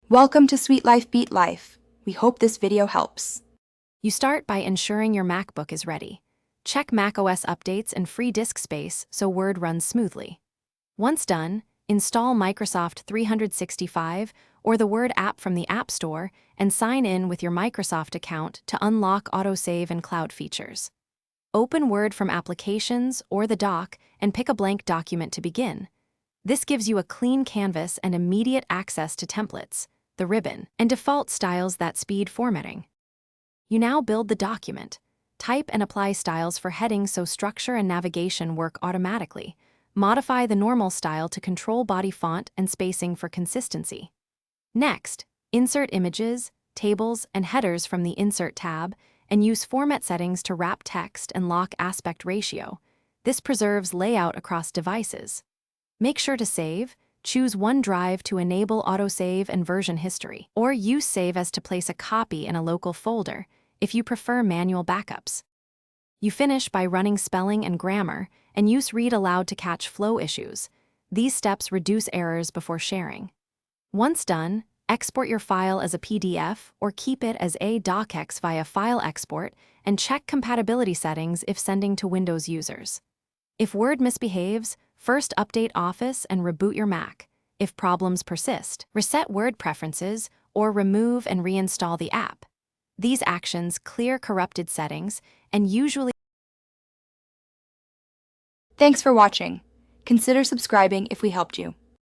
Welcome to Sweet Life Beat Life. We hope this video helps. You start by ensuring your MacBook is ready. Check macOS updates and free disk space so Word runs smoothly. Once done, install Microsoft 365 or the Word app from the App Store and sign in with your Microsoft account to unlock autosave and cloud features. Open Word from Applications or the dock and pick a blank document to begin. This gives you a clean canvas and immediate access to templates, the ribbon, and default styles that speed formatting. You now build the document. Type and apply styles for headings so structure and navigation work automatically. Modify the normal style to control body font and spacing for consistency. Next, insert images, tables, and headers from the Insert tab, and use format settings to wrap text and lock aspect ratio. This preserves layout across devices. Make sure to save. Choose OneDrive to enable autosave and version history, or use Save As to place a copy in a local folder if you prefer manual backups. You finish by running spelling and grammar, and use Read Aloud to catch flow issues. These steps reduce errors before sharing. Once done, export your file as a PDF or keep it as a docx via File Export, and check compatibility settings if sending to Windows users. If Word misbehaves, first update Office and reboot your Mac. If problems persist, reset Word preferences or remove and reinstall the app. These actions clear corrupted settings and usually... Thanks for watching. Consider subscribing if we helped you.